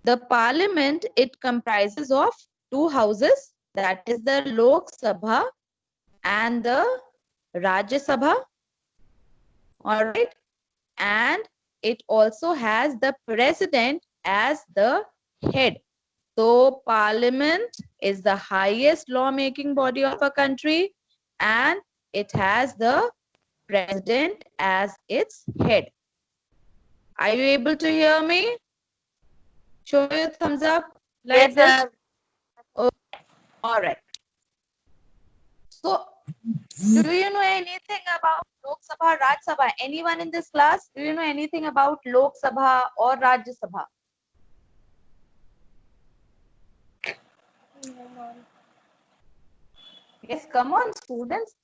The parliament, it comprises of two houses, that is the Lok Sabha and the Rajya Sabha. All right. And it also has the president as the head. So parliament is the highest lawmaking body of a country, and it has the president as its head. Are you able to hear me? Show your thumbs up like this. Okay. All right. So, do you know anything about Lok Sabha, Raj Sabha? Anyone in this class? Do you know anything about Lok Sabha or Rajya Sabha? Yes, come on, students.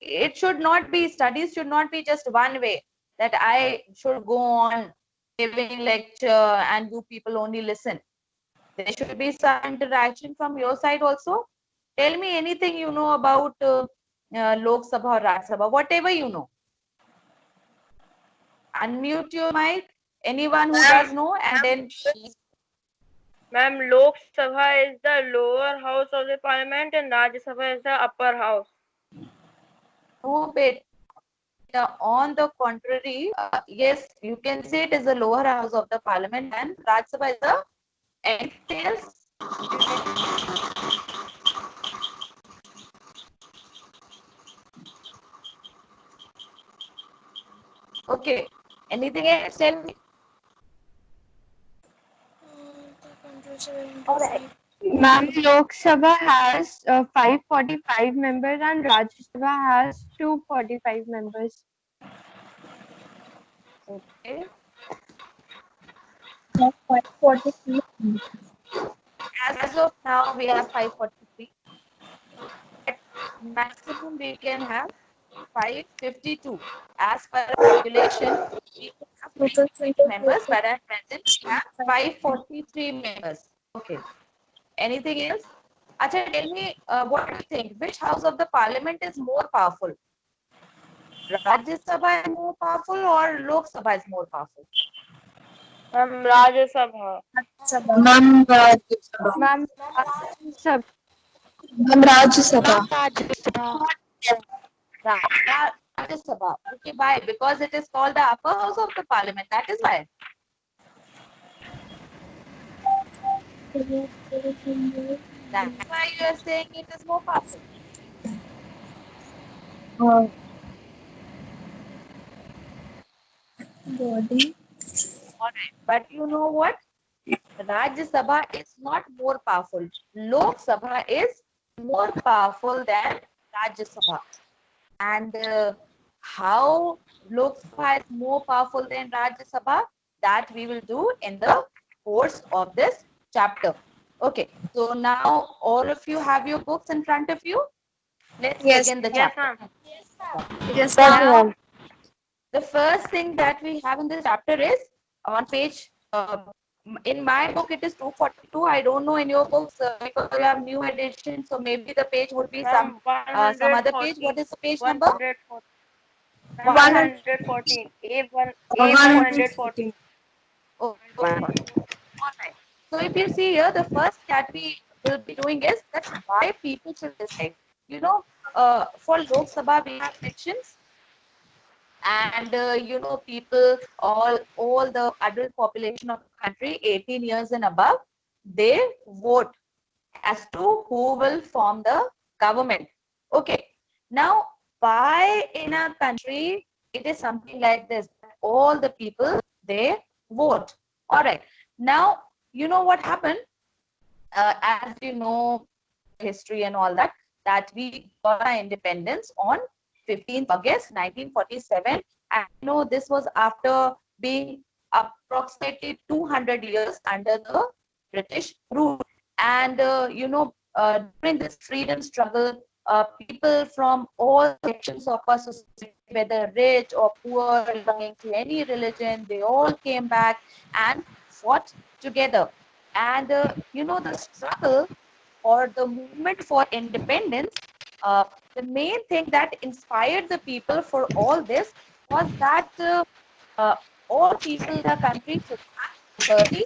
It should not be, studies should not be just one way, that I should go on giving lecture and you people only listen. There should be some interaction from your side also. Tell me anything you know about Lok Sabha or Raj Sabha, whatever you know. Unmute your mic. Anyone who does know, and then. Ma'am, Lok Sabha is the lower house of the parliament and Rajya Sabha is the upper house. No, beta. On the contrary, yes, you can say it is the lower house of the parliament, and Raj Sabha is the. Anything else? Okay. Anything else? Tell me. All right. Ma'am, Lok Sabha has 545 members and Rajya Sabha has 245 members. Okay. 543. As of now, we have 543. At maximum, we can have 552. As per the calculation, we can have 550 members, but at present, we have 543 members. Okay. Anything else? Acha, tell me, what do you think? Which house of the parliament is more powerful? Rajya Sabha is more powerful or Lok Sabha is more powerful? Rajya Sabha. Ma'am, Rajya Sabha. Ma'am, sub Ma'am, Rajya Sabha. Rajya Sabha. Okay, why? Because it is called the upper house of the parliament. That is why. That's why you are saying it is more powerful. Body. All right. But you know what? Rajya Sabha is not more powerful. Lok Sabha is more powerful than Rajya Sabha. And how Lok Sabha is more powerful than Rajya Sabha, that we will do in the course of this chapter. Okay, so now all of you have your books in front of you. Let's begin the chapter. Yes, Now, the first thing that we have in this chapter is on page, in my book it is 242. I don't know in your books because you have new edition, so maybe the page would be some other page. What is the page number? 114. A114. Oh, all right. So if you see here, the first that we will be doing is that why people should decide. You know, for Lok Sabha we have elections, and people, all the adult population of the country, 18 years and above, they vote as to who will form the government. Okay. Now, why in a country it is something like this? All the people, they vote. All right. Now, you know what happened? As you know, history and all that, that we got our independence on 15th August 1947. And you know, this was after being approximately 200 years under the British rule. And during this freedom struggle, people from all sections of our society, whether rich or poor, belonging to any religion, they all came back and fought together. And the struggle or the movement for independence, the main thing that inspired the people for all this was that all people in the country should have equality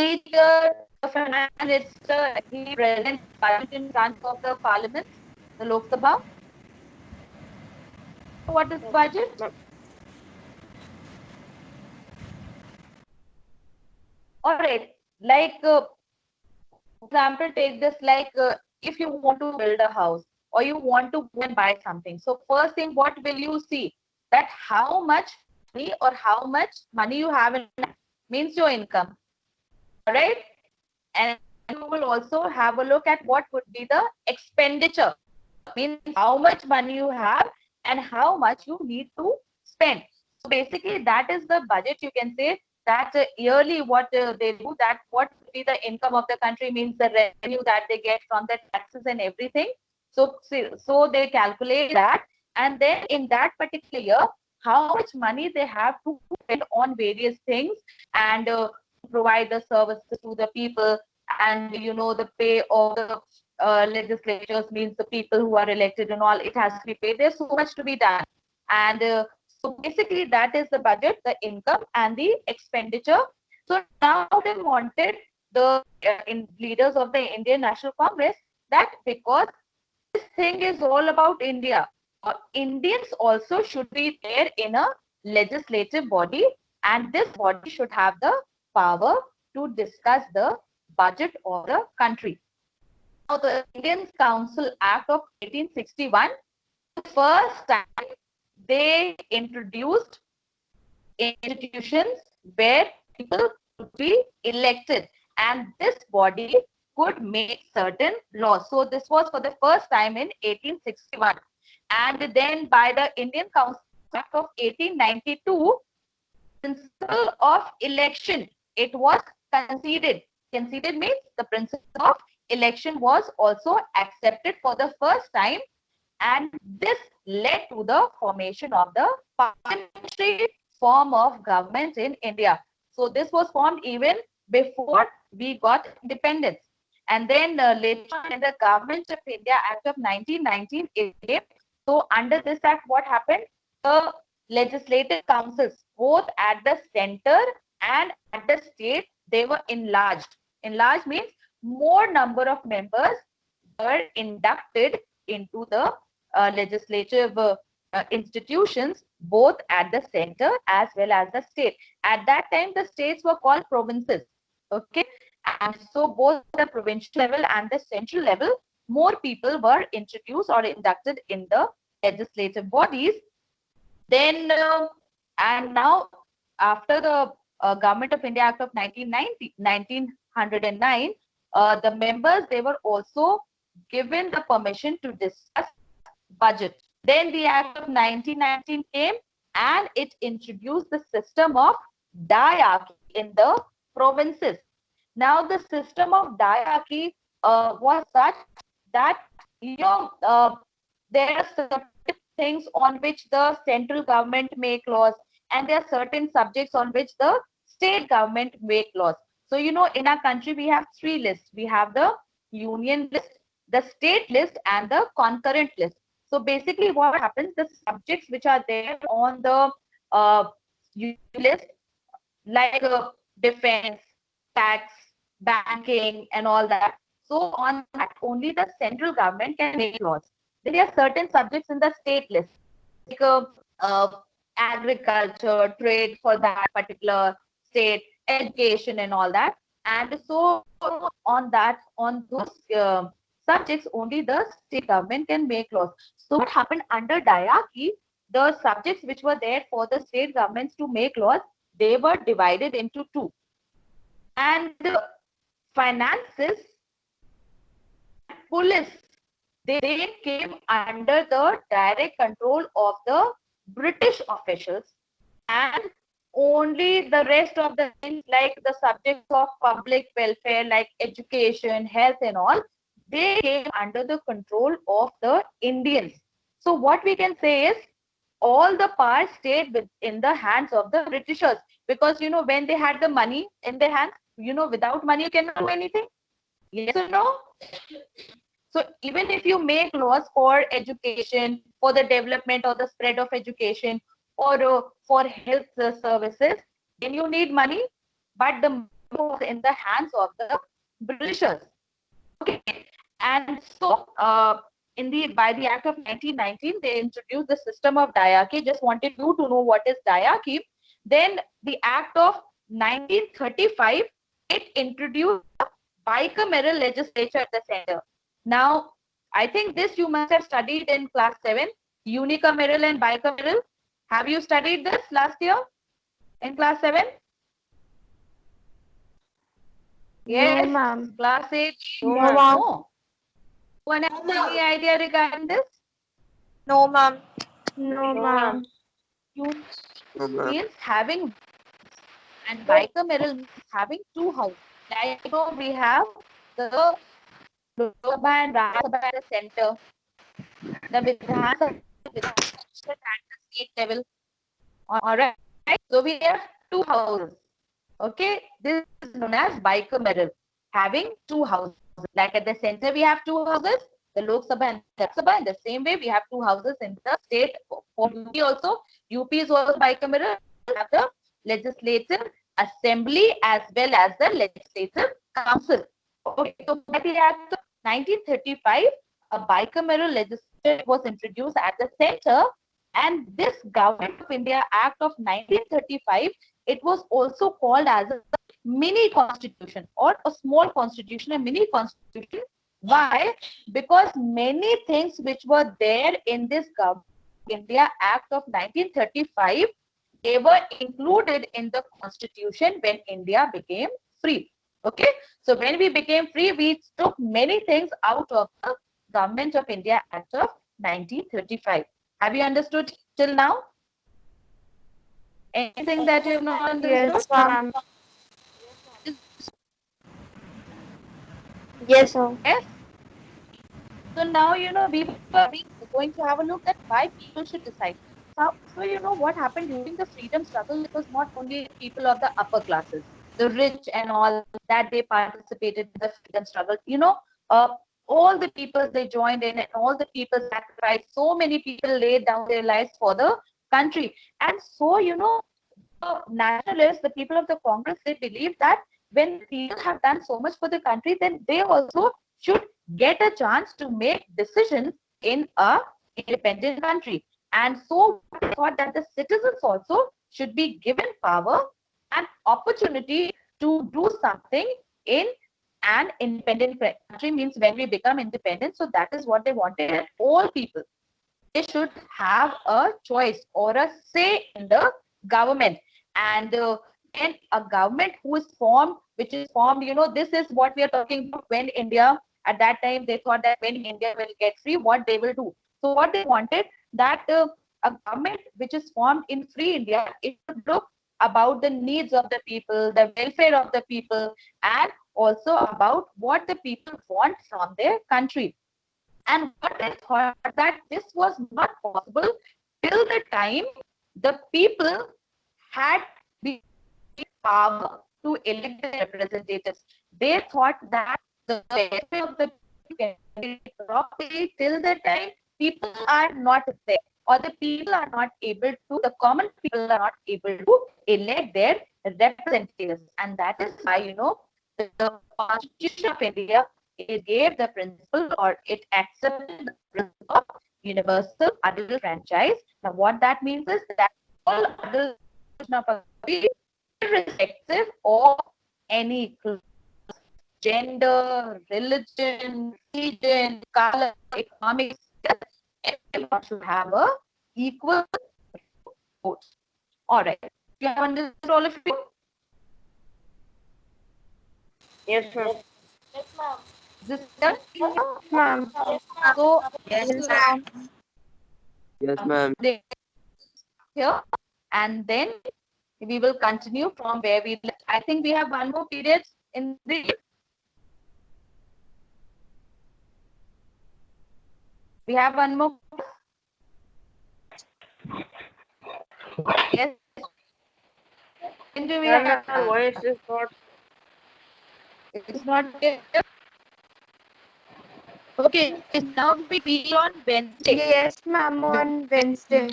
each year the finance minister he presents budget in front of the parliament, the Lok Sabha. What is the budget? All right, like example, take this like if you want to build a house or you want to go and buy something. So first thing, what will you see? That how much money or how much money you have in means your income. All right. And you will also have a look at what would be the expenditure, means how much money you have and how much you need to spend. So basically that is the budget. You can say that yearly what they do, that what would be the income of the country, means the revenue that they get from the taxes and everything. So they calculate that, and then in that particular year how much money they have to spend on various things, and provide the services to the people, and the pay of the legislatures, means the people who are elected and all, it has to be paid. There's so much to be done. And so basically that is the budget, the income and the expenditure. So now they wanted the leaders of the Indian National Congress that because this thing is all about India, Indians also should be there in a legislative body, and this body should have the power to discuss the budget of the country. Now, the Indian Council Act of 1861, the first time they introduced institutions where people could be elected, and this body could make certain laws. So this was for the first time in 1861, and then by the Indian Council Act of 1892, principle of election, it was conceded. Conceded means the principle of election was also accepted for the first time, and this led to the formation of the parliamentary form of government in India. So this was formed even before we got independence. And then later on in the Government of India Act of 1919, it came. So under this act, what happened? The legislative councils, both at the center and at the state, they were enlarged. Enlarged means more number of members were inducted into the legislative institutions, both at the center as well as the state. At that time, the states were called provinces. Okay, and so both the provincial level and the central level, more people were introduced or inducted in the legislative bodies. Then and now after the Government of India Act of 1909, the members, they were also given the permission to discuss budget. Then the Act of 1919 came, and it introduced the system of diarchy in the provinces. Now the system of diarchy was such that there are certain things on which the central government make laws, and there are certain subjects on which the state government make laws. So in our country we have three lists. We have the union list, the state list, and the concurrent list. So basically what happens, the subjects which are there on the union list, like defense, tax, banking, and all that. So on that, only the central government can make laws. Then there are certain subjects in the state list, like agriculture, trade for that particular state, education, and all that. And so on those subjects, only the state government can make laws. So what happened under diarchy? The subjects which were there for the state governments to make laws, they were divided into two. And finances, police, they came under the direct control of the British officials, and only the rest of the things like the subjects of public welfare, like education, health, and all, they came under the control of the Indians. So what we can say is all the power stayed within the hands of the Britishers, because when they had the money in their hands, without money you cannot do anything. Yes or no? So even if you make laws for education, for the development or the spread of education, or for health services, then you need money. But the was in the hands of the Britishers. Okay, and so by the Act of 1919, they introduced the system of diarchy. Just wanted you to know what is diarchy. Then the Act of 1935, it introduced a bicameral legislature at the center. Now, I think this you must have studied in class 7, unicameral and bicameral. Have you studied this last year in class 7? Yes, No, ma'am. class 8. No, No, ma'am. ma'am. No. Anyone have any idea regarding this? No, ma'am. No, No, ma'am. ma'am. Means having, and bicameral means having two houses. Like we have the Lok Sabha and Rajya Sabha at the center, the Vidhan Sabha at the state level. All right. So we have two houses. Okay. This is known as bicameral, having two houses. Like at the center, we have two houses, the Lok Sabha and the Rajya Sabha. In the same way, we have two houses in the state. For UP also, UP is also bicameral. We have the legislative assembly as well as the legislative council. Okay, so by the Act of 1935, a bicameral legislature was introduced at the center, and this Government of India Act of 1935, it was also called as a mini constitution or a small constitution, a mini constitution. Why? Because many things which were there in this Government of India Act of 1935, they were included in the constitution when India became free. Okay, so when we became free, we took many things out of the Government of India Act of 1935. Have you understood till now? Anything that you have not understood? Yes, ma'am. Yes, sir. Yes. So now, we were going to have a look at why people should decide. So what happened during the freedom struggle, it was not only people of the upper classes, the rich and all, that they participated in the freedom struggle. Uh, all the people they joined in, and all the people sacrificed. So many people laid down their lives for the country. And so, the nationalists, the people of the Congress, they believe that when people have done so much for the country, then they also should get a chance to make decisions in a independent country. And so they thought that the citizens also should be given power and opportunity to do something in an independent country. Means when we become independent, so that is what they wanted, that all people, they should have a choice or a say in the government. And then a government who is formed, which is formed, this is what we are talking about. When India, at that time, they thought that when India will get free, what they will do. So what they wanted, that a government which is formed in free India, it should look about the needs of the people, the welfare of the people, and also about what the people want from their country. And what I thought, that this was not possible till the time the people had the power to elect the representatives. They thought that the welfare of the people can be properly till the time people are not there, or the people are not able to, the common people are not able to elect their representatives. And that is why, the Constitution of India, it gave the principle, or it accepted the principle of universal adult franchise. Now, what that means is that all adult of a country, irrespective of any class, gender, religion, region, color, economic status, everyone should have a equal vote. All right. You have understood, all of you? Yes, ma'am. Is this done? Ma'am. So, Yes, Yes, ma'am. Yes, ma'am. here, and then we will continue from where we left. I think we have one more period in the, we have one more. Yes. When do we Ma'am, have? your voice is not. It's not clear. Okay, so now we be on Wednesday. yes, ma'am. On Wednesday.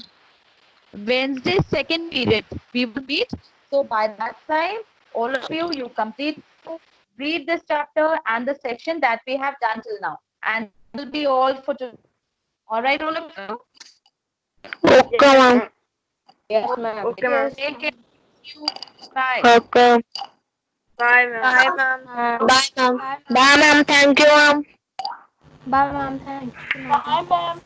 Wednesday second period we will meet. So by that time, all of you complete, read this chapter and the section that we have done till now. And that will be all for today. All right, all of you. Okay, ma'am. Yes, ma'am. Okay, ma'am. Take care. See you. Bye. Okay. Bye, ma'am. Bye, ma'am. Ma'am. Bye, ma'am. Bye, ma'am. Thank you, ma'am. Bye, ma'am. Thank you, ma'am. Bye, ma'am.